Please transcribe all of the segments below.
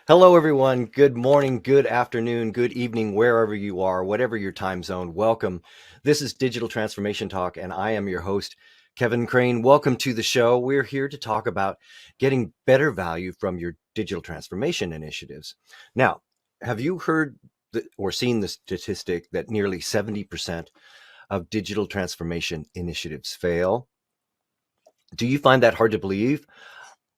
Hello, everyone. Good morning, good afternoon, good evening, wherever you are, whatever your time zone. Welcome. This is Digital Transformation Talk, and I am your host, Kevin Crane. Welcome to the show. We're here to talk about getting better value from your digital transformation initiatives. Now, have you heard or seen the statistic that nearly 70% of digital transformation initiatives fail? Do you find that hard to believe?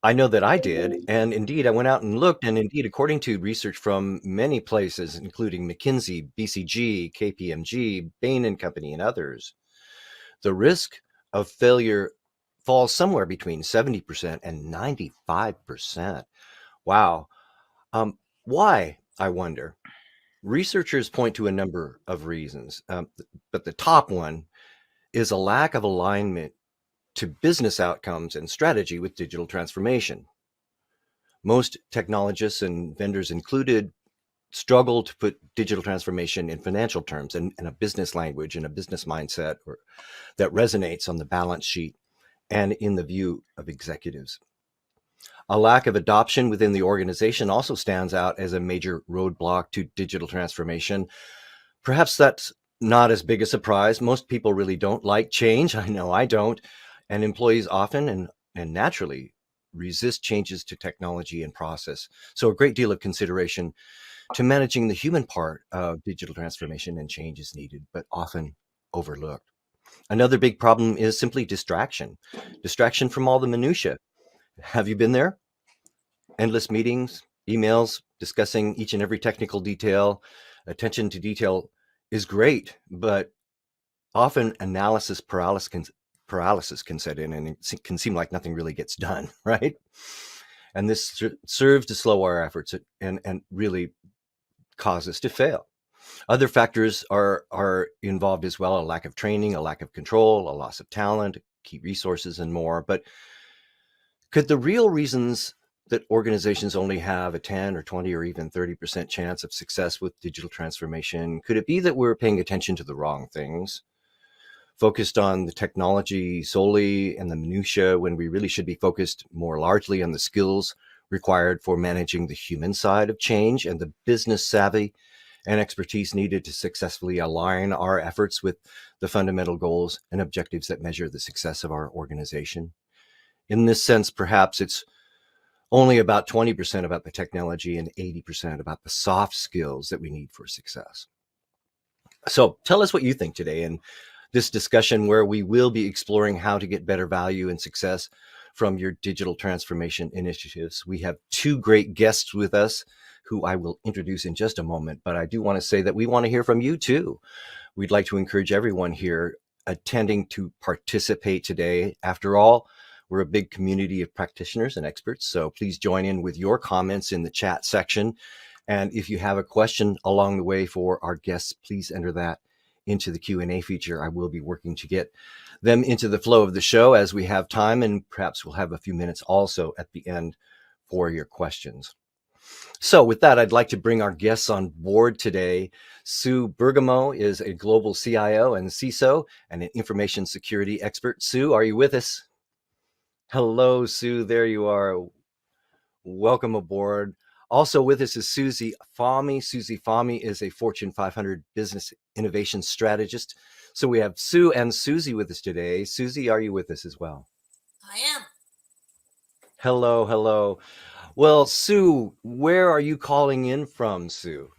I know that I did. And indeed, I went out and looked. And indeed, according to research from many places, including McKinsey, BCG, KPMG, Bain and Company, and others, the risk of failure falls somewhere between 70% and 95%. Wow. Why, I wonder? Researchers point to a number of reasons, but the top one is a lack of alignment to business outcomes and strategy with digital transformation. Most technologists and vendors included struggle to put digital transformation in financial terms and a business language and a business mindset that resonates on the balance sheet and in the view of executives. A lack of adoption within the organization also stands out as a major roadblock to digital transformation. Perhaps that's not as big a surprise. Most people really don't like change. I know I don't. And employees often and naturally resist changes to technology and process. So a great deal of consideration to managing the human part of digital transformation and change is needed, but often overlooked. Another big problem is simply distraction from all the minutia. Have you been there? Endless meetings, emails, discussing each and every technical detail. Attention to detail is great, but often analysis paralysis can set in, and it can seem like nothing really gets done, right? And this serves to slow our efforts and really cause us to fail. Other factors are involved as well: a lack of training, a lack of control, a loss of talent, key resources, and more. But could the real reasons that organizations only have a 10 or 20 or even 30% chance of success with digital transformation, could it be that we're paying attention to the wrong things? Focused on the technology solely and the minutia when we really should be focused more largely on the skills required for managing the human side of change and the business savvy and expertise needed to successfully align our efforts with the fundamental goals and objectives that measure the success of our organization. In this sense, perhaps it's only about 20% about the technology and 80% about the soft skills that we need for success. So tell us what you think today in this discussion, where we will be exploring how to get better value and success from your digital transformation initiatives. We have two great guests with us who I will introduce in just a moment, but I do want to say that we want to hear from you too. We'd like to encourage everyone here attending to participate today. After all, we're a big community of practitioners and experts, so please join in with your comments in the chat section. And if you have a question along the way for our guests, please enter that into the Q&A feature. I will be working to get them into the flow of the show as we have time, and perhaps we'll have a few minutes also at the end for your questions. So with that, I'd like to bring our guests on board today. Sue Bergamo is a global CIO and CISO and an information security expert. Sue, are you with us? Hello, Sue. There you are. Welcome aboard. Also with us is Susie Fahmy. Susie Fahmy is a Fortune 500 business innovation strategist. So we have Sue and Susie with us today. Susie, are you with us as well? I am. Hello, hello. Well, Sue, where are you calling in from, Sue?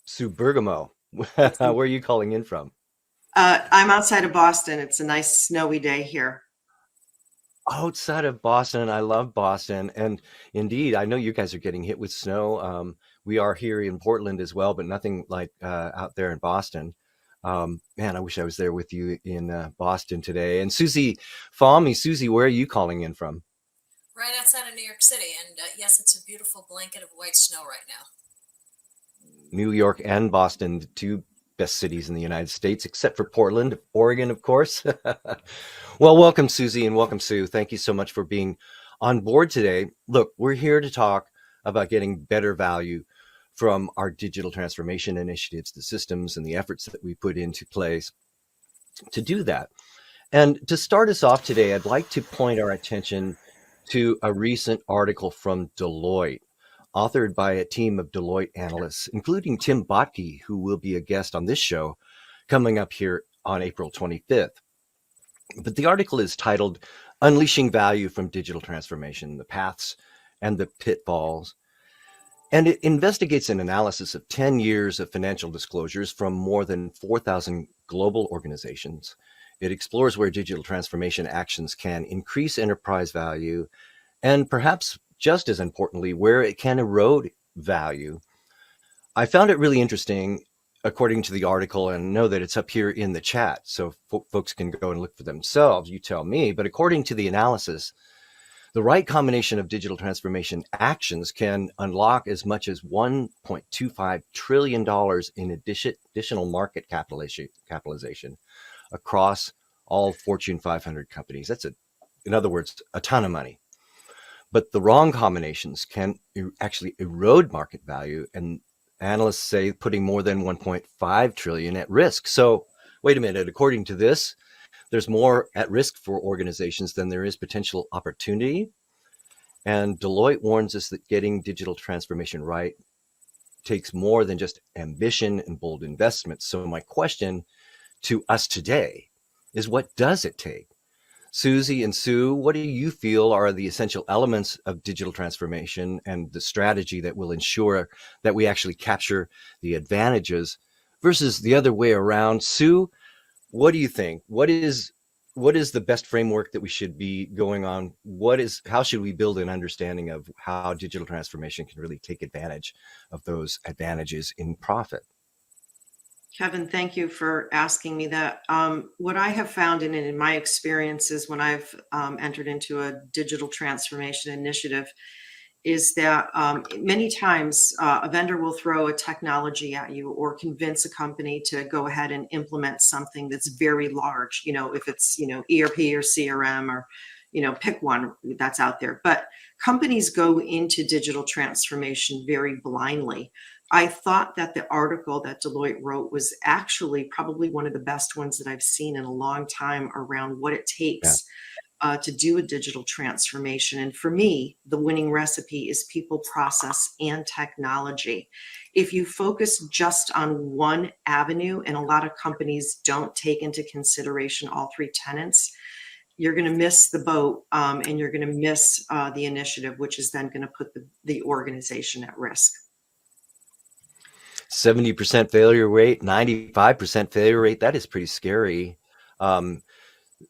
Sue Bergamo. Where are you calling in from? I'm outside of Boston. It's a nice snowy day here. Outside of Boston. I love Boston. And indeed, I know you guys are getting hit with snow. We are here in Portland as well, but nothing like out there in Boston. Man, I wish I was there with you in Boston today. And Susie Fahmy, Susie, where are you calling in from? Right outside of New York City. And yes, it's a beautiful blanket of white snow right now. New York and Boston, the two best cities in the United States, except for Portland, Oregon, of course. Well, welcome, Susie, and welcome, Sue. Thank you so much for being on board today. Look, we're here to talk about getting better value from our digital transformation initiatives, the systems and the efforts that we put into place to do that. And to start us off today, I'd like to point our attention to a recent article from Deloitte, authored by a team of Deloitte analysts, including Tim Botke, who will be a guest on this show coming up here on April 25th. But the article is titled Unleashing Value from Digital Transformation, the Paths and the Pitfalls. And it investigates an analysis of 10 years of financial disclosures from more than 4,000 global organizations. It explores where digital transformation actions can increase enterprise value and perhaps just as importantly, where it can erode value. I found it really interesting, according to the article, and know that it's up here in the chat, so folks can go and look for themselves. You tell me. But according to the analysis, the right combination of digital transformation actions can unlock as much as $1.25 trillion in additional market capitalization across all Fortune 500 companies. That's, in other words, a ton of money. But the wrong combinations can actually erode market value, and analysts say putting more than 1.5 trillion at risk. So wait a minute, according to this, there's more at risk for organizations than there is potential opportunity. And Deloitte warns us that getting digital transformation right takes more than just ambition and bold investments. So my question to us today is, what does it take? Susie and Sue, what do you feel are the essential elements of digital transformation and the strategy that will ensure that we actually capture the advantages versus the other way around? Sue, what do you think? What is the best framework that we should be going on? How should we build an understanding of how digital transformation can really take advantage of those advantages in profit? Kevin, thank you for asking me that. What I have found in my experiences when I've entered into a digital transformation initiative is that many times a vendor will throw a technology at you or convince a company to go ahead and implement something that's very large, if it's, ERP or CRM or, pick one that's out there. But companies go into digital transformation very blindly. I thought that the article that Deloitte wrote was actually probably one of the best ones that I've seen in a long time around what it takes to do a digital transformation. And for me, the winning recipe is people, process, and technology. If you focus just on one avenue, and a lot of companies don't take into consideration all three tenets, you're going to miss the boat and you're going to miss the initiative, which is then going to put the organization at risk. 70% failure rate, 95% failure rate. That is pretty scary.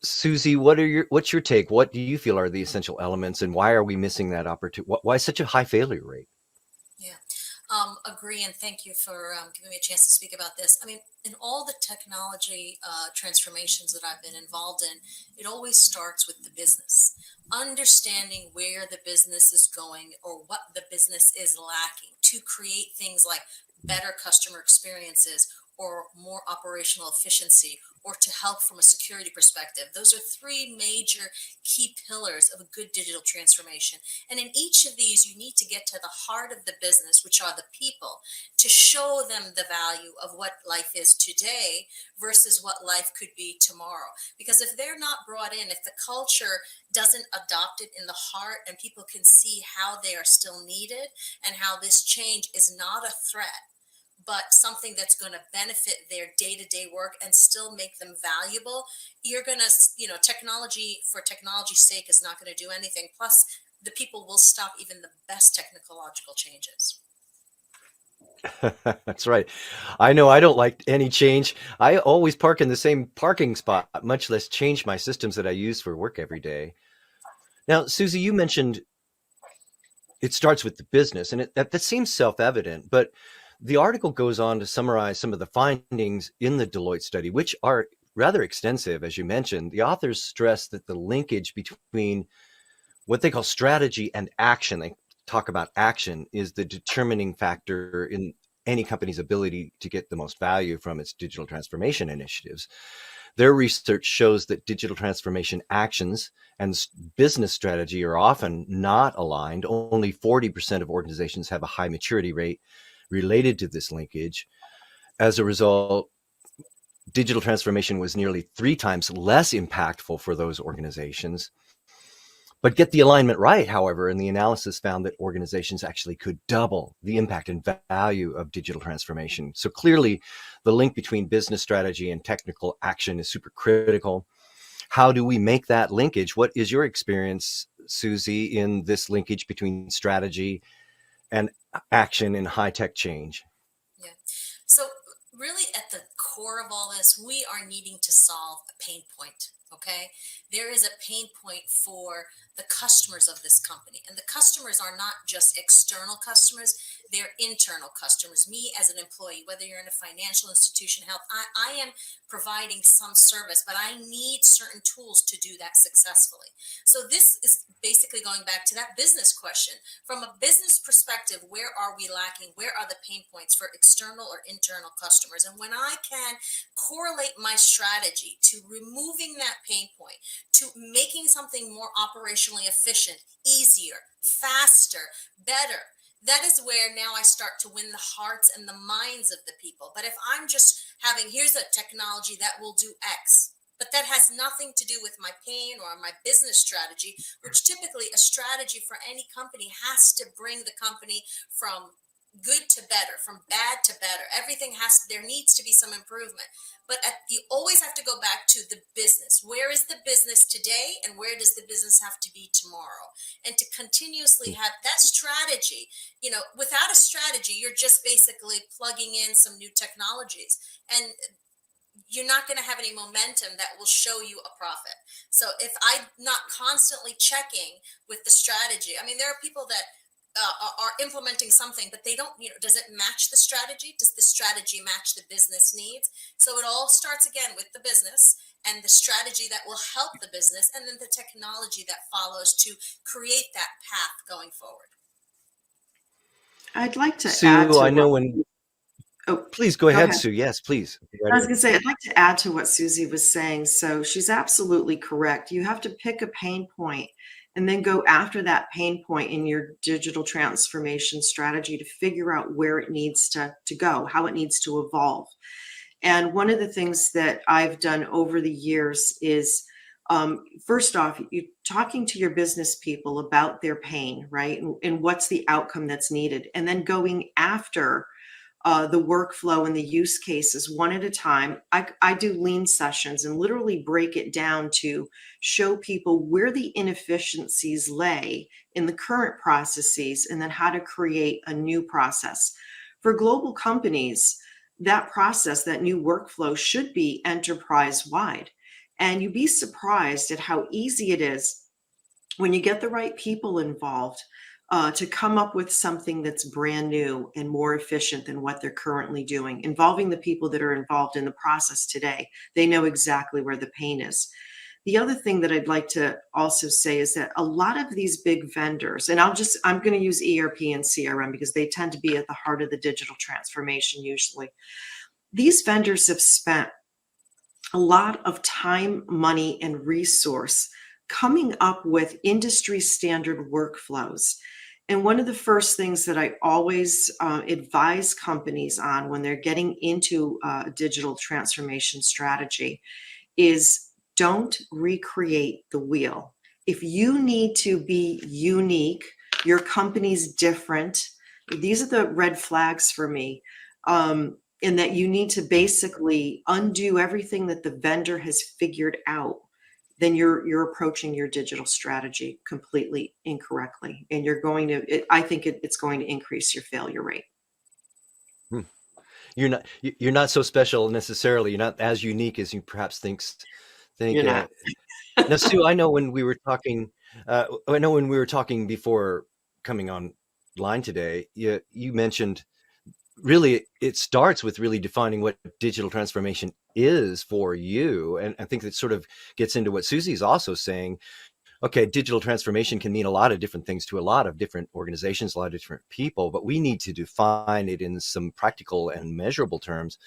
Susie, what's your take? What do you feel are the essential elements, and why are we missing that opportunity? Why such a high failure rate? Yeah, agree, and thank you for giving me a chance to speak about this. I mean, in all the technology transformations that I've been involved in, it always starts with the business. Understanding where the business is going or what the business is lacking to create things like better customer experiences or more operational efficiency, or to help from a security perspective. Those are three major key pillars of a good digital transformation. And in each of these, you need to get to the heart of the business, which are the people, to show them the value of what life is today versus what life could be tomorrow. Because if they're not brought in, if the culture doesn't adopt it in the heart and people can see how they are still needed and how this change is not a threat, but something that's going to benefit their day-to-day work and still make them valuable, you're going to, technology for technology's sake is not going to do anything. Plus, the people will stop even the best technological changes. That's right. I know I don't like any change. I always park in the same parking spot, much less change my systems that I use for work every day. Now, Susie, you mentioned it starts with the business, and that seems self-evident, but the article goes on to summarize some of the findings in the Deloitte study, which are rather extensive, as you mentioned. The authors stress that the linkage between what they call strategy and action, they talk about action, is the determining factor in any company's ability to get the most value from its digital transformation initiatives. Their research shows that digital transformation actions and business strategy are often not aligned. Only 40% of organizations have a high maturity rate related to this linkage. As a result, digital transformation was nearly 3 times less impactful for those organizations. But get the alignment right, however, and the analysis found that organizations actually could double the impact and value of digital transformation. So clearly, the link between business strategy and technical action is super critical. How do we make that linkage? What is your experience, Susie, in this linkage between strategy and action in high-tech change? Yeah. So really at the core of all this, we are needing to solve a pain point. Okay. There is a pain point for the customers of this company. And the customers are not just external customers, they're internal customers. Me as an employee, whether you're in a financial institution, health, I am providing some service, but I need certain tools to do that successfully. So this is basically going back to that business question. From a business perspective, where are we lacking? Where are the pain points for external or internal customers? And when I can correlate my strategy to removing that pain point, to making something more operationally efficient, easier, faster, better, that is where now I start to win the hearts and the minds of the people. But if I'm just having, here's a technology that will do X, but that has nothing to do with my pain or my business strategy, which typically a strategy for any company has to bring the company from good to better, from bad to better. Everything there needs to be some improvement. But you always have to go back to the business. Where is the business today and where does the business have to be tomorrow? And to continuously have that strategy, without a strategy, you're just basically plugging in some new technologies. And you're not going to have any momentum that will show you a profit. So if I'm not constantly checking with the strategy, I mean, there are people that are implementing something, but they don't, does it match the strategy? Does the strategy match the business needs? So it all starts again with the business and the strategy that will help the business, and then the technology that follows to create that path going forward. I'd like to add Sue, to I know what. when. Oh, Please go go ahead, ahead. Sue. Yes, please. I was going to say, I'd like to add to what Susie was saying. So she's absolutely correct. You have to pick a pain point and then go after that pain point in your digital transformation strategy to figure out where it needs to go, how it needs to evolve. And one of the things that I've done over the years is, first off, you talking to your business people about their pain, right? And what's the outcome that's needed. And then going after the workflow and the use cases one at a time. I do lean sessions and literally break it down to show people where the inefficiencies lay in the current processes and then how to create a new process. For global companies, that process, that new workflow should be enterprise wide. And you'd be surprised at how easy it is when you get the right people involved to come up with something that's brand new and more efficient than what they're currently doing, involving the people that are involved in the process today. They know exactly where the pain is. The other thing that I'd like to also say is that a lot of these big vendors, and I'm going to use ERP and CRM because they tend to be at the heart of the digital transformation usually. These vendors have spent a lot of time, money, and resource coming up with industry standard workflows. And one of the first things that I always advise companies on when they're getting into a digital transformation strategy is don't recreate the wheel. If you need to be unique, your company's different, these are the red flags for me. In that you need to basically undo everything that the vendor has figured out, then you're approaching your digital strategy completely incorrectly, and I think it's going to increase your failure rate. You're not so special necessarily. You're not as unique as you perhaps think. You're not. Now, Sue, I know when we were talking. I know when we were talking before coming online today, you mentioned really it starts with really defining what digital transformation is for you, and I think that sort of gets into what Susie's also saying. Okay, digital transformation can mean a lot of different things to a lot of different organizations, a lot of different people, but we need to define it in some practical and measurable terms.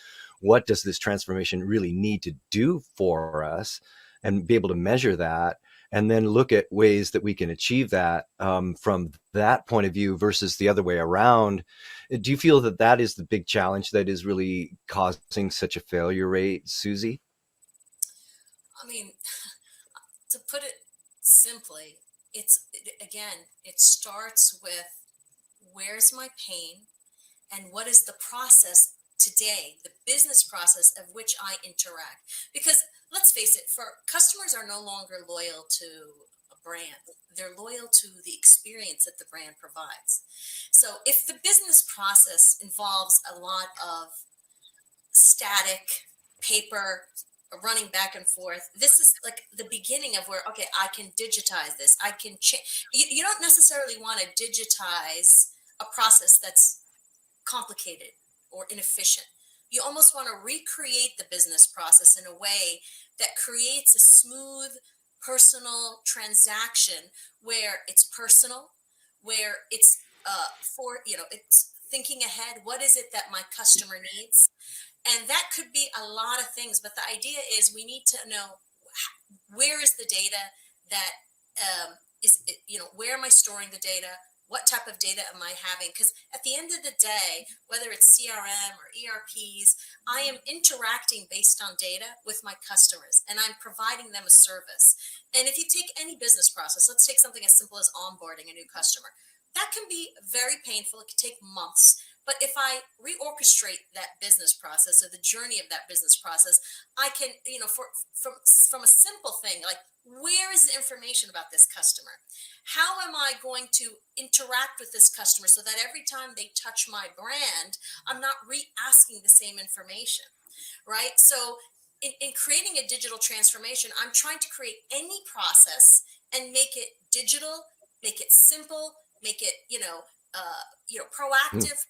What does this transformation really need to do for us, and be able to measure that, and then look at ways that we can achieve that from that point of view versus the other way around. Do you feel that that is the big challenge that is really causing such a failure rate, Susie? I mean, to put it simply, again, it starts with where's my pain and what is the process today, the business process of which I interact. Because let's face it, for customers are no longer loyal to a brand. They're loyal to the experience that the brand provides. So if the business process involves a lot of static paper running back and forth, this is like the beginning of where, okay, I can digitize this. I can change. You don't necessarily want to digitize a process that's complicated or inefficient. You almost want to recreate the business process in a way that creates a smooth, personal transaction where it's personal, where it's it's thinking ahead. What is it that my customer needs? And that could be a lot of things, but the idea is we need to know where is the data that where am I storing the data? What type of data am I having? Because at the end of the day, whether it's CRM or ERPs, I am interacting based on data with my customers and I'm providing them a service. And if you take any business process, let's take something as simple as onboarding a new customer. That can be very painful. It could take months. But if I reorchestrate that business process or the journey of that business process, I can, from a simple thing, like where is the information about this customer? How am I going to interact with this customer so that every time they touch my brand, I'm not re-asking the same information, right? So in creating a digital transformation, I'm trying to create any process and make it digital, make it simple, make it, proactive,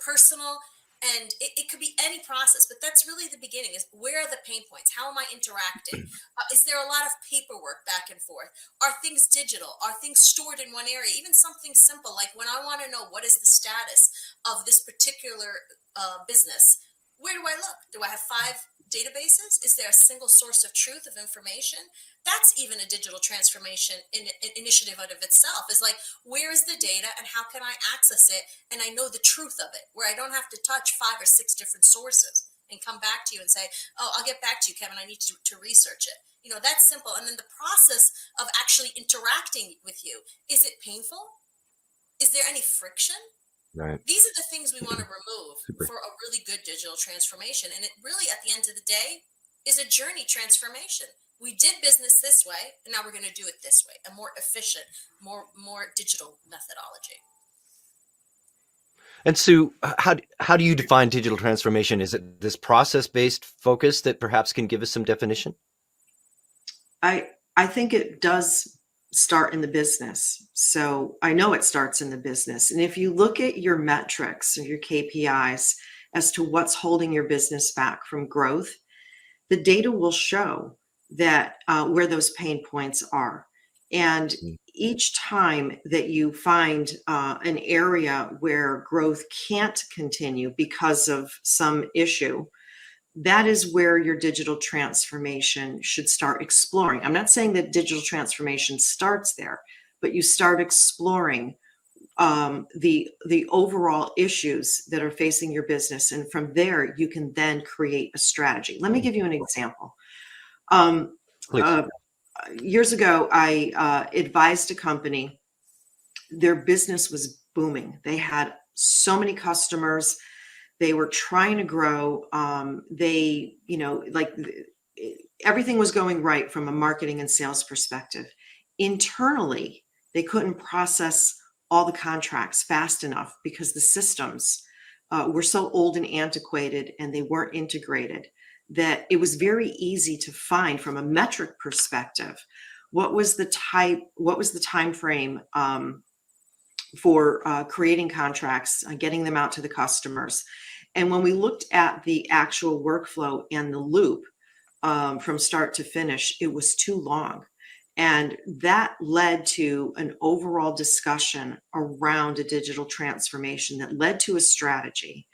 personal, and it could be any process, but that's really the beginning. Is where are the pain points? How am I interacting? Is there a lot of paperwork back and forth? Are things digital? Are things stored in one area? Even something simple like when I want to know what is the status of this particular business, where do I look? Do I have 5 databases? Is there a single source of truth of information? That's even a digital transformation initiative out of itself. Is like, where is the data and how can I access it? And I know the truth of it, where I don't have to touch 5 or 6 different sources and come back to you and say, oh, I'll get back to you, Kevin. I need to research it. That's simple. And then the process of actually interacting with you, is it painful? Is there any friction? Right. These are the things we want to remove Super. for a really good digital transformation. And it really, at the end of the day, is a journey transformation. We did business this way, and now we're going to do it this way, a more efficient, more digital methodology. And Sue, how do you define digital transformation? Is it this process-based focus that perhaps can give us some definition? I think it does start in the business. So I know it starts in the business. And if you look at your metrics and your KPIs as to what's holding your business back from growth, the data will show that where those pain points are. And each time that you find an area where growth can't continue because of some issue, that is where your digital transformation should start exploring. I'm not saying that digital transformation starts there, but you start exploring the overall issues that are facing your business. And from there, you can then create a strategy. Let me give you an example. Years ago, I advised a company. Their business was booming. They had so many customers. They were trying to grow. Everything was going right from a marketing and sales perspective. Internally, they couldn't process all the contracts fast enough because the systems were so old and antiquated and they weren't integrated, that it was very easy to find from a metric perspective what was the time frame for creating contracts, getting them out to the customers. And when we looked at the actual workflow and the loop from start to finish, it was too long. And that led to an overall discussion around a digital transformation that led to a strategy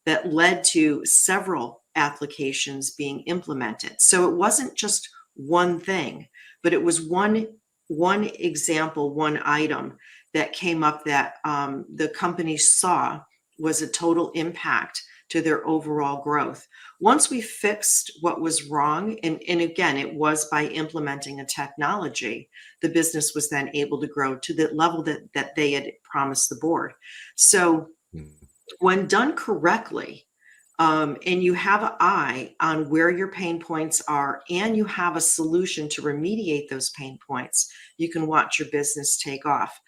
that led to several applications being implemented. So it wasn't just one thing, but it was one example, one item that came up that the company saw was a total impact to their overall growth. Once we fixed what was wrong, and again, it was by implementing a technology, the business was then able to grow to the level that they had promised the board. So when done correctly, and you have an eye on where your pain points are, and you have a solution to remediate those pain points, you can watch your business take off.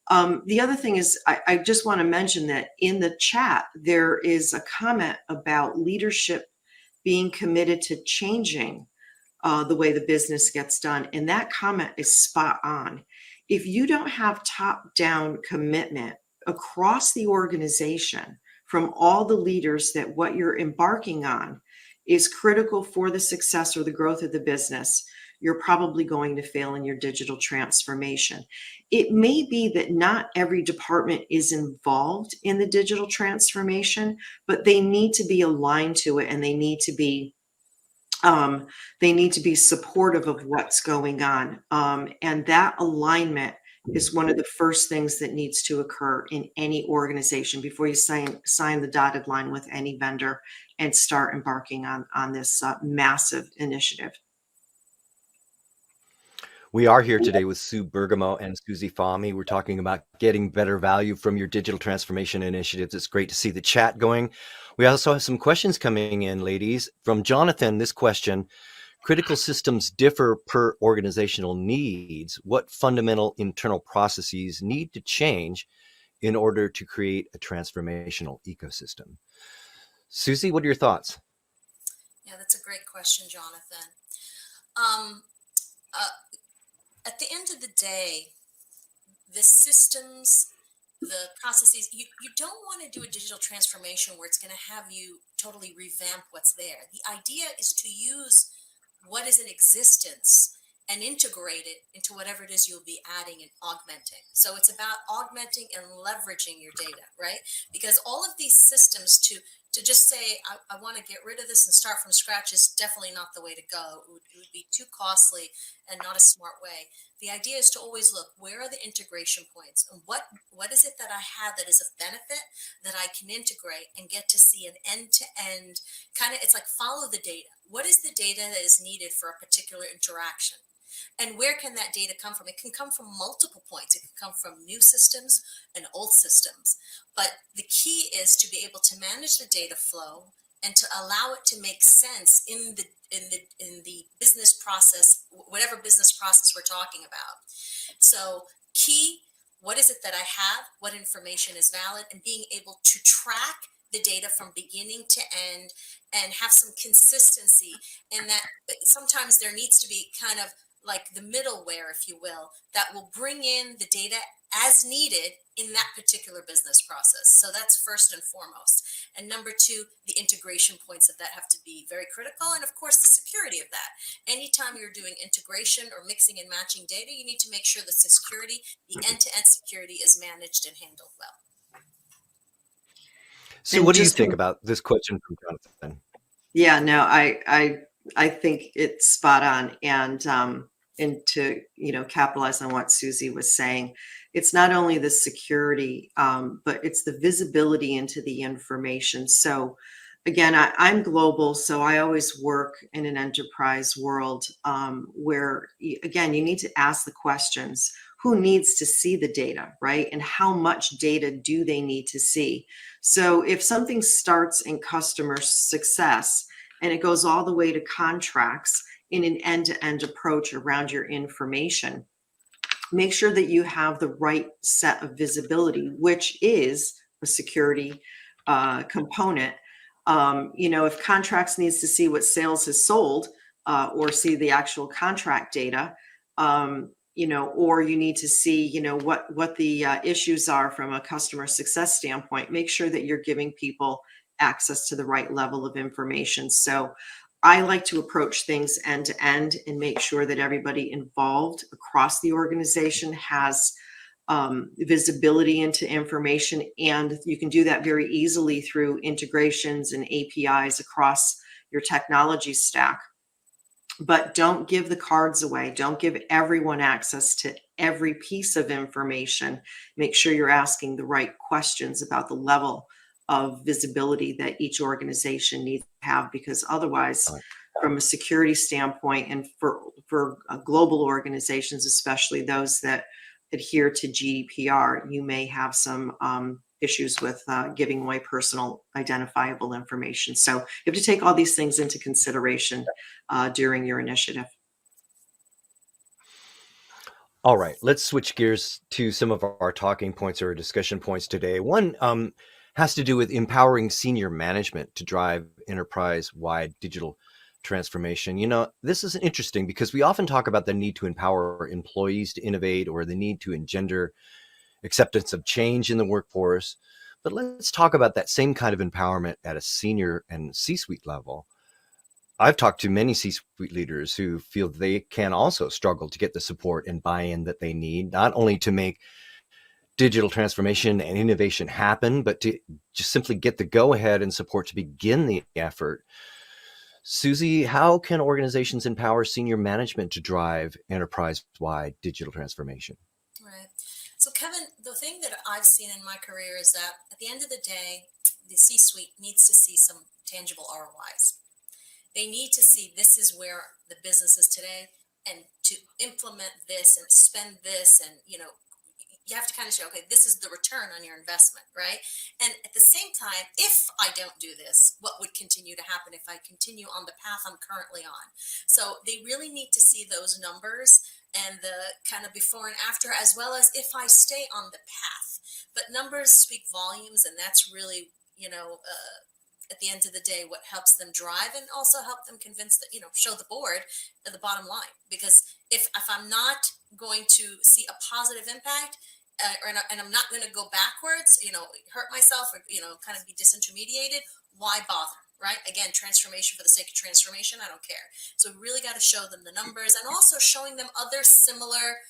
The other thing is, I just want to mention that in the chat, there is a comment about leadership being committed to changing the way the business gets done. And that comment is spot on. If you don't have top-down commitment across the organization from all the leaders that what you're embarking on is critical for the success or the growth of the business, you're probably going to fail in your digital transformation. It may be that not every department is involved in the digital transformation, but they need to be aligned to it, and they need to be supportive of what's going on. And that alignment is one of the first things that needs to occur in any organization before you sign the dotted line with any vendor and start embarking on this massive initiative. We are here today with Sue Bergamo and Susie Fahmy. We're talking about getting better value from your digital transformation initiatives. It's great to see the chat going. We also have some questions coming in, ladies. From Jonathan, this question: critical systems differ per organizational needs. What fundamental internal processes need to change in order to create a transformational ecosystem? Susie, what are your thoughts? Yeah, that's a great question, Jonathan. At the end of the day, the systems, the processes, you don't want to do a digital transformation where it's going to have you totally revamp what's there. The idea is to use what is in existence and integrate it into whatever it is you'll be adding and augmenting. So it's about augmenting and leveraging your data, right? Because all of these systems to just say, I want to get rid of this and start from scratch is definitely not the way to go. It would be too costly and not a smart way. The idea is to always look, where are the integration points? And what is it that I have that is of benefit that I can integrate and get to see an end-to-end kind of, it's like follow the data. What is the data that is needed for a particular interaction? And where can that data come from? It can come from multiple points. It can come from new systems and old systems. But the key is to be able to manage the data flow and to allow it to make sense in the business process, whatever business process we're talking about. So key, what is it that I have? What information is valid? And being able to track the data from beginning to end and have some consistency. And that sometimes there needs to be kind of like the middleware, if you will, that will bring in the data as needed in that particular business process. So that's first and foremost. And number two, the integration points of that have to be very critical. And of course, the security of that. Anytime you're doing integration or mixing and matching data, you need to make sure the security, the end-to-end security is managed and handled well. So what do you think about this question from Jonathan? Yeah, no, I think it's spot on. And to, capitalize on what Susie was saying, it's not only the security, but it's the visibility into the information. So again, I'm global, so I always work in an enterprise world where, again, you need to ask the questions. Who needs to see the data, right? And how much data do they need to see? So if something starts in customer success and it goes all the way to contracts in an end-to-end approach around your information, make sure that you have the right set of visibility, which is a security component. If contracts needs to see what sales has sold or see the actual contract data, or you need to see, what the issues are from a customer success standpoint, make sure that you're giving people access to the right level of information. So I like to approach things end to end and make sure that everybody involved across the organization has visibility into information. And you can do that very easily through integrations and APIs across your technology stack. But don't give the cards away. Don't give everyone access to every piece of information. Make sure you're asking the right questions about the level of visibility that each organization needs to have, because otherwise, Right. from a security standpoint, and for global organizations, especially those that adhere to GDPR, you may have some issues with giving away personal identifiable information. So you have to take all these things into consideration during your initiative. All right, let's switch gears to some of our talking points or discussion points today. One has to do with empowering senior management to drive enterprise-wide digital transformation. You know, this is interesting because we often talk about the need to empower employees to innovate or the need to engender acceptance of change in the workforce. But let's talk about that same kind of empowerment at a senior and C-suite level. I've talked to many C-suite leaders who feel they can also struggle to get the support and buy-in that they need, not only to make digital transformation and innovation happen, but to just simply get the go-ahead and support to begin the effort. Susie, how can organizations empower senior management to drive enterprise-wide digital transformation? Right. So, Kevin, the thing that I've seen in my career is that at the end of the day, the C suite needs to see some tangible ROIs. They need to see this is where the business is today, and to implement this and spend this, and you have to kind of show, okay, this is the return on your investment, right? And at the same time, if I don't do this, what would continue to happen if I continue on the path I'm currently on? So they really need to see those numbers and the kind of before and after, as well as if I stay on the path. But numbers speak volumes, and that's really, at the end of the day, what helps them drive and also help them convince that, show the board at the bottom line. Because if I'm not going to see a positive impact, and I'm not going to go backwards, hurt myself, or, kind of be disintermediated, why bother? Right? Again, transformation for the sake of transformation, I don't care. So we really got to show them the numbers, and also showing them other similar,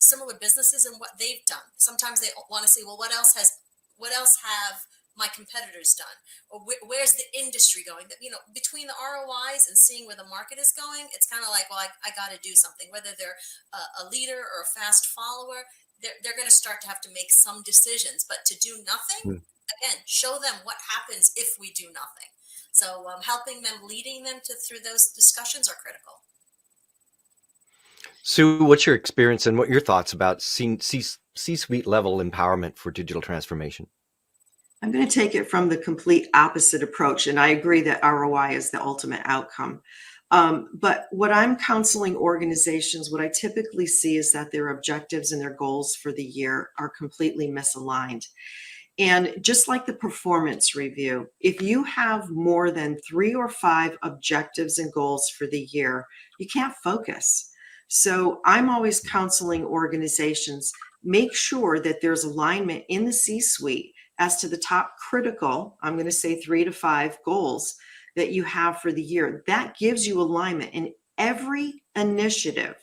similar businesses and what they've done. Sometimes they want to say, well, what else have my competitors done, or where's the industry going? That, between the ROIs and seeing where the market is going, it's kind of like, well, I got to do something. Whether they're a leader or a fast follower, they're going to start to have to make some decisions. But to do nothing, again, show them what happens if we do nothing. So helping them, leading them through those discussions are critical. Sue, what's your experience and what your thoughts about C-suite level empowerment for digital transformation? I'm going to take it from the complete opposite approach. And I agree that ROI is the ultimate outcome. But what I'm counseling organizations, what I typically see is that their objectives and their goals for the year are completely misaligned. And just like the performance review, if you have more than 3 or 5 objectives and goals for the year, you can't focus. So I'm always counseling organizations, make sure that there's alignment in the C-suite as to the top critical, I'm going to say 3 to 5 goals that you have for the year. That gives you alignment, in every initiative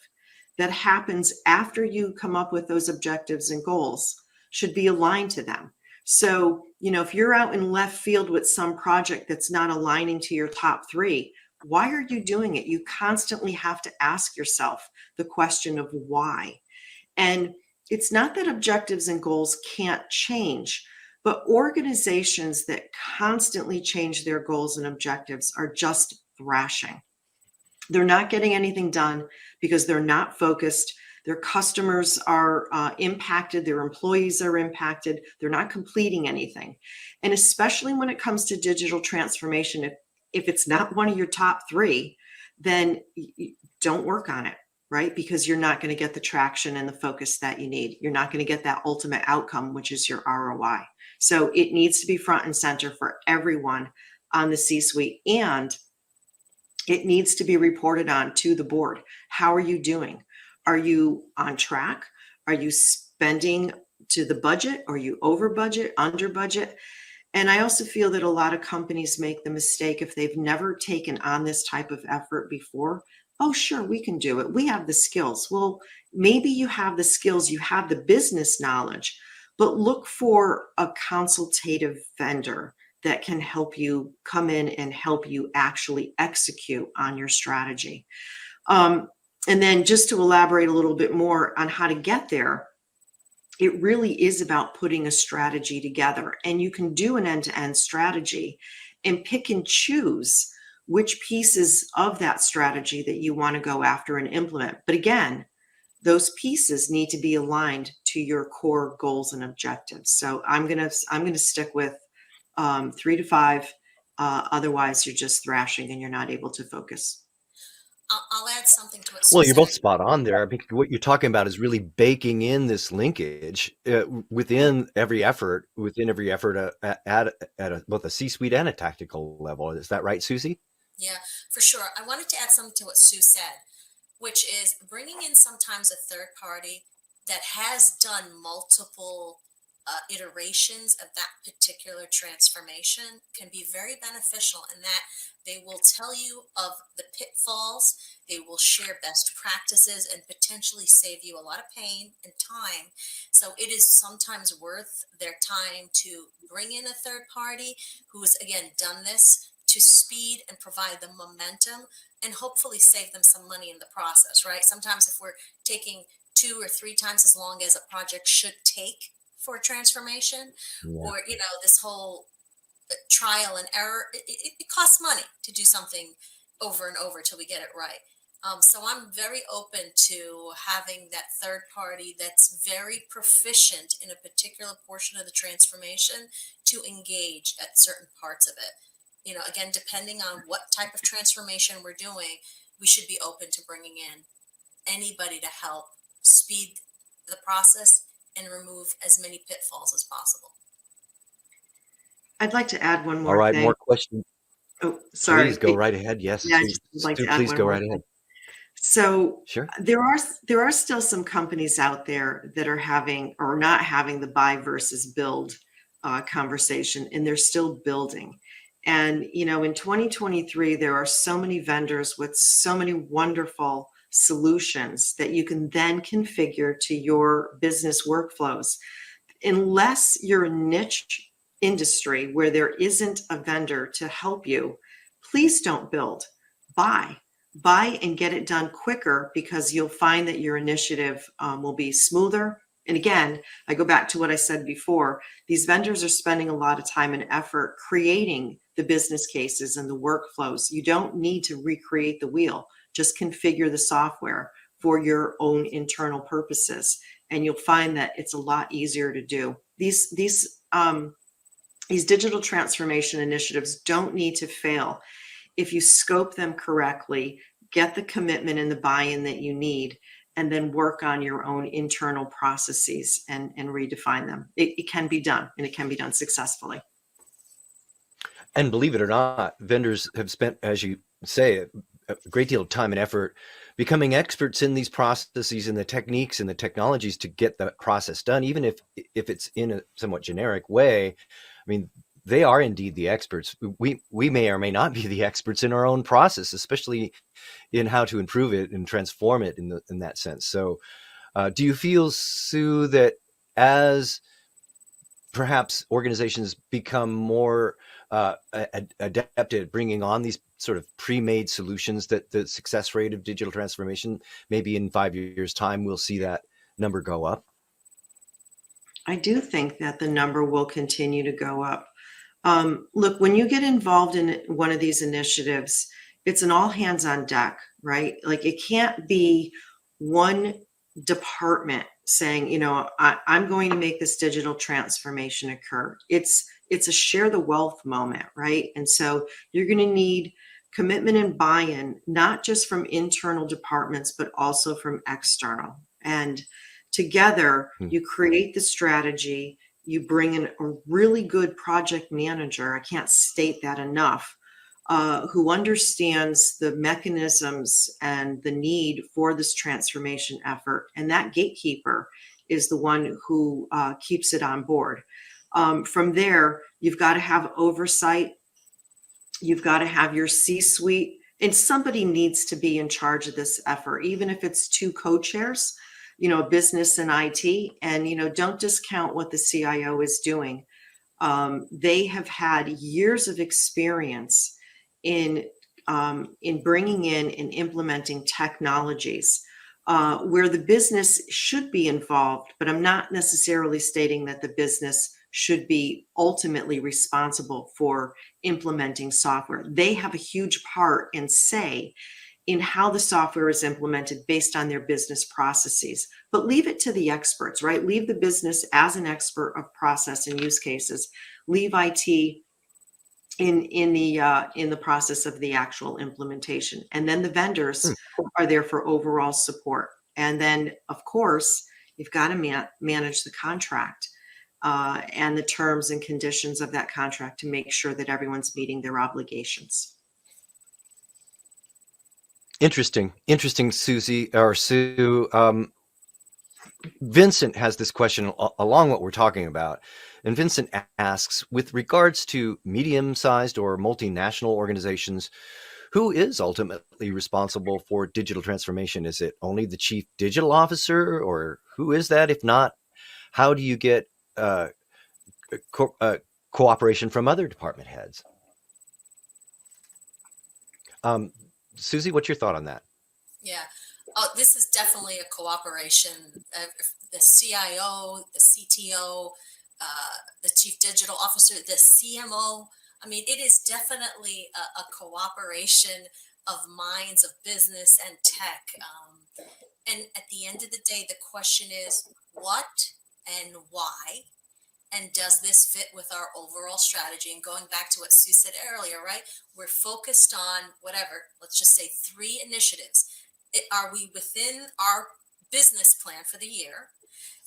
that happens after you come up with those objectives and goals should be aligned to them. So, if you're out in left field with some project that's not aligning to your top 3, why are you doing it? You constantly have to ask yourself the question of why. And it's not that objectives and goals can't change, but organizations that constantly change their goals and objectives are just thrashing. They're not getting anything done because they're not focused. Their customers are impacted. Their employees are impacted. They're not completing anything. And especially when it comes to digital transformation, if it's not one of your top 3, then don't work on it, right? Because you're not going to get the traction and the focus that you need. You're not going to get that ultimate outcome, which is your ROI. So it needs to be front and center for everyone on the C-suite, and it needs to be reported on to the board. How are you doing? Are you on track? Are you spending to the budget? Are you over budget, under budget? And I also feel that a lot of companies make the mistake, if they've never taken on this type of effort before, oh, sure, we can do it. We have the skills. Well, maybe you have the skills, you have the business knowledge, but look for a consultative vendor that can help you come in and help you actually execute on your strategy. And then just to elaborate a little bit more on how to get there, it really is about putting a strategy together. And you can do an end-to-end strategy and pick and choose which pieces of that strategy that you want to go after and implement. But again, those pieces need to be aligned to your core goals and objectives. So I'm gonna stick with 3 to 5. Otherwise, you're just thrashing and you're not able to focus. I'll add something to what Sue Well, you're said. both spot on there. I think what you're talking about is really baking in this linkage within every effort, at both a C-suite and a tactical level. Is that right, Susie? Yeah, for sure. I wanted to add something to what Sue said, which is bringing in sometimes a third party that has done multiple iterations of that particular transformation can be very beneficial in that they will tell you of the pitfalls, they will share best practices, and potentially save you a lot of pain and time. So it is sometimes worth their time to bring in a third party who's, again, done this to speed and provide them momentum and hopefully save them some money in the process, right? Sometimes if we're taking 2 or 3 times as long as a project should take for transformation, Yeah. or this whole trial and error, it costs money to do something over and over till we get it right. So I'm very open to having that third party that's very proficient in a particular portion of the transformation to engage at certain parts of it. Again, depending on what type of transformation we're doing, we should be open to bringing in anybody to help speed the process and remove as many pitfalls as possible. I'd like to add one All more right, thing. more questions. Oh, Please sorry. go right ahead. Yes, Yeah, I just would like Stu, to add please one go more right thing. ahead. So Sure. there are still some companies out there that are having or not having the buy versus build conversation, and they're still building. And in 2023, there are so many vendors with so many wonderful solutions that you can then configure to your business workflows. Unless you're a niche industry where there isn't a vendor to help you, please don't build. Buy and get it done quicker, because you'll find that your initiative will be smoother. And again, I go back to what I said before. These vendors are spending a lot of time and effort creating the business cases and the workflows. You don't need to recreate the wheel. Just configure the software for your own internal purposes, and you'll find that it's a lot easier to do. These digital transformation initiatives don't need to fail if you scope them correctly, get the commitment and the buy-in that you need, and then work on your own internal processes and redefine them. It can be done, and it can be done successfully. And believe it or not, vendors have spent, as you say, a great deal of time and effort becoming experts in these processes and the techniques and the technologies to get the process done, even if it's in a somewhat generic way. I mean, they are indeed the experts. We may or may not be the experts in our own process, especially in how to improve it and transform it in that sense. So do you feel, Sue, that as perhaps organizations become more adept at bringing on these sort of pre-made solutions, that the success rate of digital transformation, maybe in 5 years' time, we'll see that number go up? I do think that the number will continue to go up. Look, when you get involved in one of these initiatives, it's an all hands on deck, right? Like, it can't be one department saying, I'm going to make this digital transformation occur. It's a share the wealth moment, right? And so you're going to need commitment and buy-in, not just from internal departments, but also from external. And together, you create the strategy. You bring in a really good project manager, I can't state that enough, who understands the mechanisms and the need for this transformation effort. And that gatekeeper is the one who keeps it on board. From there, you've got to have oversight. You've got to have your C-suite, and somebody needs to be in charge of this effort, even if it's 2 co-chairs, business and IT. And, don't discount what the CIO is doing. They have had years of experience in bringing in and implementing technologies. where the business should be involved, but I'm not necessarily stating that the business should be ultimately responsible for implementing software. They have a huge part and say in how the software is implemented based on their business processes. But leave it to the experts, right? Leave the business as an expert of process and use cases. Leave IT in the process of the actual implementation, and then the vendors are there for overall support. And then, of course, you've got to manage the contract and the terms and conditions of that contract to make sure that everyone's meeting their obligations. Interesting, Susie or Sue. Vincent has this question along what we're talking about. And Vincent asks, with regards to medium-sized or multinational organizations, who is ultimately responsible for digital transformation? Is it only the chief digital officer, or who is that? If not, how do you get cooperation from other department heads? Susie, what's your thought on that? Yeah. Oh, this is definitely a cooperation. The CIO, the CTO, the chief digital officer, the CMO. I mean, it is definitely a cooperation of minds of business and tech. And at the end of the day, the question is what and why? And does this fit with our overall strategy? And going back to what Sue said earlier, right? We're focused on whatever, let's just say 3 initiatives. Are we within our business plan for the year?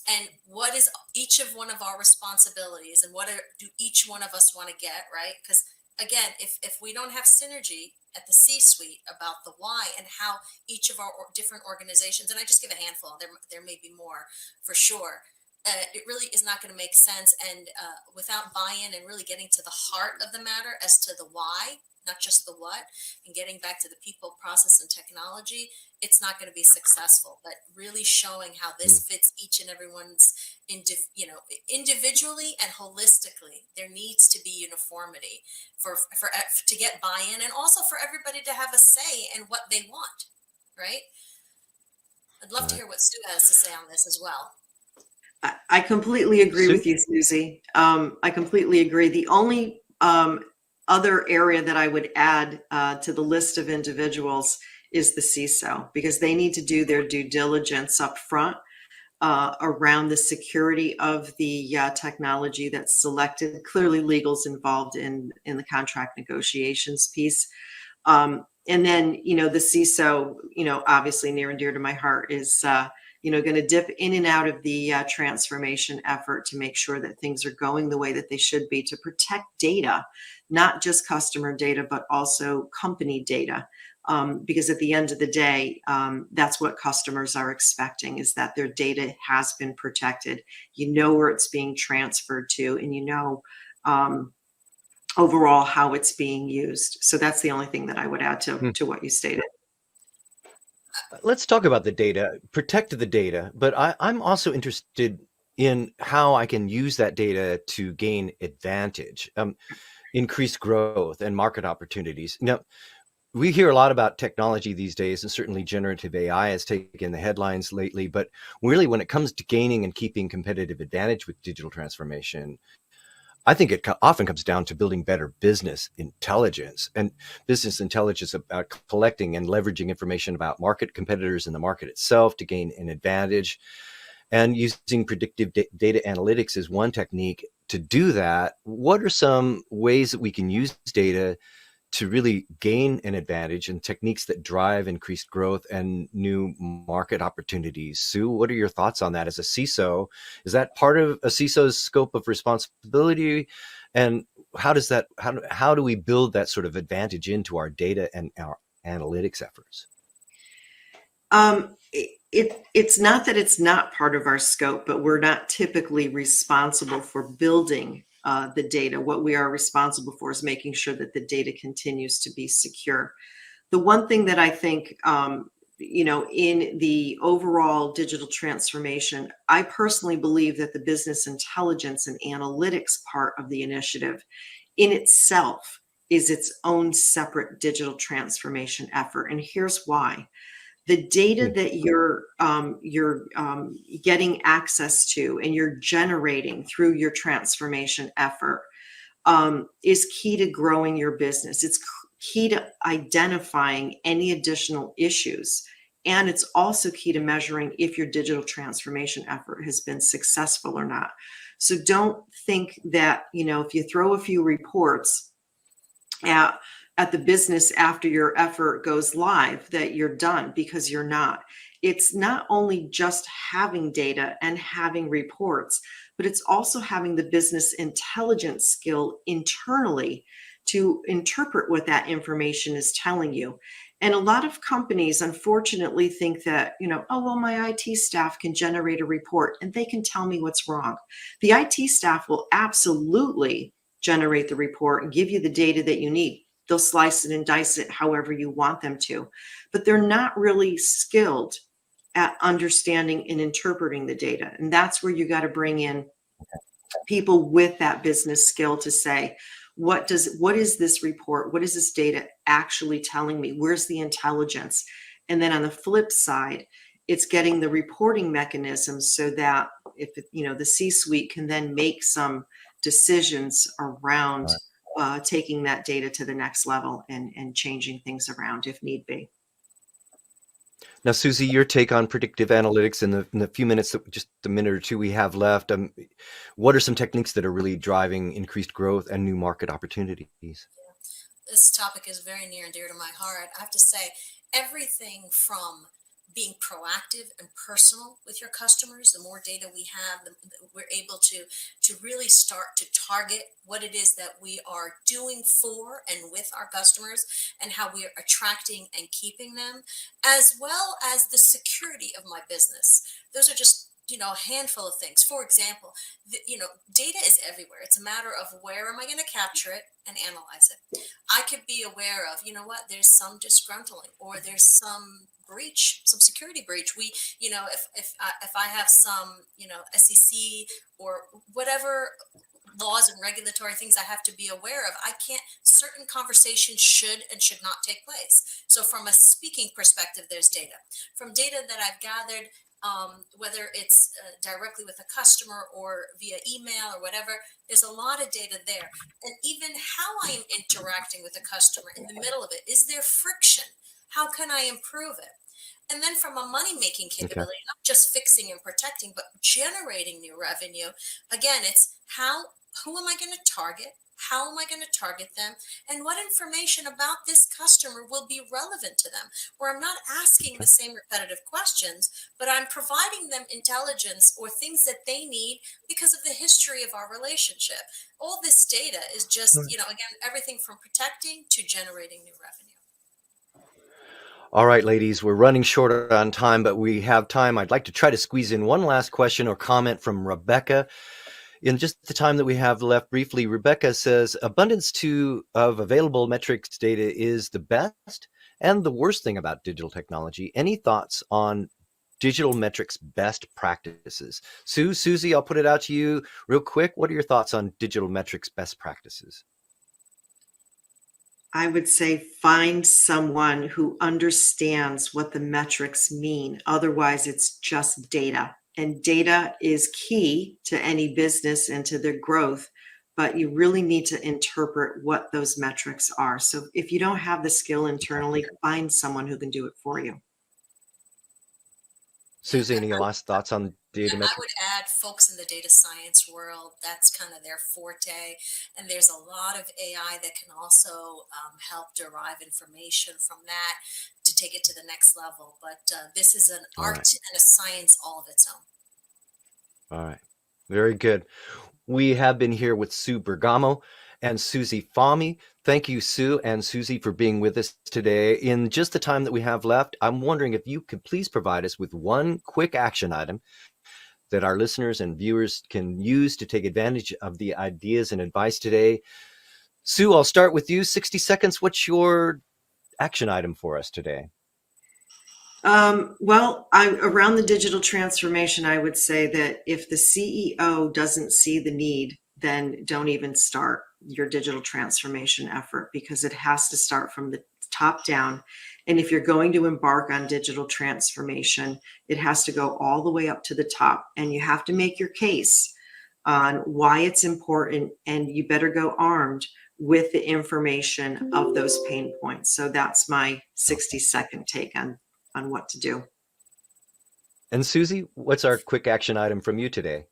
And what is each of one of our responsibilities, and do each one of us want to get, right? Because again, if we don't have synergy at the C-suite about the why and how each of our different organizations, and I just give a handful, there may be more for sure, it really is not going to make sense. And without buy-in and really getting to the heart of the matter as to the why, not just the what, and getting back to the people, process, and technology, it's not going to be successful. But really showing how this fits each and everyone's, individually and holistically, there needs to be uniformity to get buy-in, and also for everybody to have a say in what they want, right? I'd love to hear what Sue has to say on this as well. I completely agree with you, Susie. I completely agree. The only other area that I would add to the list of individuals is the CISO, because they need to do their due diligence up front around the security of the technology that's selected. Clearly, legal's involved in the contract negotiations piece. And then, the CISO, obviously near and dear to my heart, is going to dip in and out of the transformation effort to make sure that things are going the way that they should be, to protect data, not just customer data, but also company data. Because at the end of the day, that's what customers are expecting, is that their data has been protected. You know where it's being transferred to, and overall how it's being used. So that's the only thing that I would add to what you stated. Let's talk about the data, protect the data, but I'm also interested in how I can use that data to gain advantage, increase growth and market opportunities. Now, we hear a lot about technology these days, and certainly generative AI has taken the headlines lately, but really when it comes to gaining and keeping competitive advantage with digital transformation, I think it often comes down to building better business intelligence, and business intelligence about collecting and leveraging information about market competitors and the market itself to gain an advantage. And using predictive data analytics is one technique to do that. What are some ways that we can use data to really gain an advantage, and techniques that drive increased growth and new market opportunities? Sue, what are your thoughts on that as a CISO? Is that part of a CISO's scope of responsibility? And how do we build that sort of advantage into our data and our analytics efforts? It's not that it's not part of our scope, but we're not typically responsible for building the data. What we are responsible for is making sure that the data continues to be secure. The one thing that I think, in the overall digital transformation, I personally believe that the business intelligence and analytics part of the initiative in itself is its own separate digital transformation effort. And here's why. The data that you're getting access to and you're generating through your transformation effort is key to growing your business. It's key to identifying any additional issues. And it's also key to measuring if your digital transformation effort has been successful or not. So don't think that, if you throw a few reports at the business after your effort goes live, that you're done, because you're not. It's not only just having data and having reports, but it's also having the business intelligence skill internally to interpret what that information is telling you. And a lot of companies, unfortunately, think that, oh, well, my IT staff can generate a report and they can tell me what's wrong. The IT staff will absolutely generate the report and give you the data that you need. They'll slice it and dice it however you want them to, but they're not really skilled at understanding and interpreting the data. And that's where you got to bring in people with that business skill to say, what is this report? What is this data actually telling me? Where's the intelligence? And then on the flip side, it's getting the reporting mechanisms so that if the C-suite can then make some decisions around taking that data to the next level and changing things around if need be. Now, Susie, your take on predictive analytics in the few minutes, just a minute or two we have left. What are some techniques that are really driving increased growth and new market opportunities? This topic is very near and dear to my heart. I have to say, everything from being proactive and personal with your customers, the more data we have, we're able to really start to target what it is that we are doing for and with our customers, and how we are attracting and keeping them, as well as the security of my business. Those are just a handful of things. For example, data is everywhere. It's a matter of where am I going to capture it and analyze it. I could be aware of, there's some disgruntling, or there's some breach, some security breach. If I have some, SEC or whatever laws and regulatory things I have to be aware of, certain conversations should and should not take place. So from a speaking perspective, there's data. From data that I've gathered, whether it's directly with a customer or via email or whatever, there's a lot of data there. And even how I am interacting with a customer in the middle of it, is there friction? How can I improve it? And then from a money-making capability, not just fixing and protecting, but generating new revenue. Again, it's who am I going to target? How am I going to target them? And what information about this customer will be relevant to them? Where I'm not asking the same repetitive questions, but I'm providing them intelligence or things that they need because of the history of our relationship. All this data is just, again, everything from protecting to generating new revenue. All right, ladies, we're running short on time, but we have time. I'd like to try to squeeze in one last question or comment from Rebecca. In just the time that we have left, briefly, Rebecca says, abundance of available metrics data is the best and the worst thing about digital technology. Any thoughts on digital metrics best practices? Susie, I'll put it out to you real quick. What are your thoughts on digital metrics best practices? I would say find someone who understands what the metrics mean. Otherwise, it's just data. And data is key to any business and to their growth, but you really need to interpret what those metrics are. So if you don't have the skill internally, find someone who can do it for you. Susie, any last thoughts on data metrics? I would add folks in the data science world, that's kind of their forte. And there's a lot of AI that can also help derive information from that to take it to the next level. But this is an art and a science all of its own. All right. Very good. We have been here with Sue Bergamo and Susie Fahmy. Thank you, Sue and Susie, for being with us today. In just the time that we have left, I'm wondering if you could please provide us with one quick action item that our listeners and viewers can use to take advantage of the ideas and advice today. Sue, I'll start with you. 60 seconds. What's your action item for us today? Around the digital transformation, I would say that if the CEO doesn't see the need, then don't even start your digital transformation effort, because it has to start from the top down. And if you're going to embark on digital transformation, it has to go all the way up to the top, and you have to make your case on why it's important, and you better go armed with the information of those pain points. So that's my 60-second take on what to do. And Susie, what's our quick action item from you today?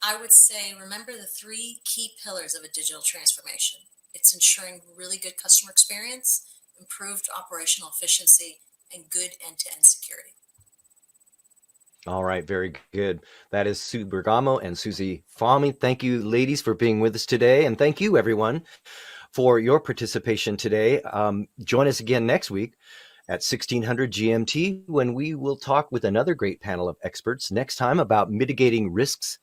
I would say remember the three key pillars of a digital transformation. It's ensuring really good customer experience, improved operational efficiency, and good end-to-end security. All right, very good. That is Sue Bergamo and Susie Fahmy. Thank you, ladies, for being with us today. And thank you, everyone, for your participation today. Join us again next week at 1600 GMT when we will talk with another great panel of experts next time about mitigating risks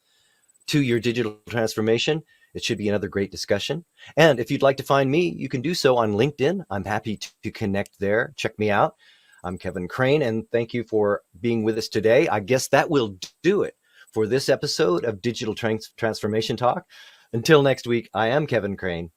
to your digital transformation. It should be another great discussion. And if you'd like to find me, you can do so on LinkedIn. I'm happy to connect there. Check me out. I'm Kevin Crane, and thank you for being with us today. I guess that will do it for this episode of Digital Transformation Talk. Until next week, I am Kevin Crane.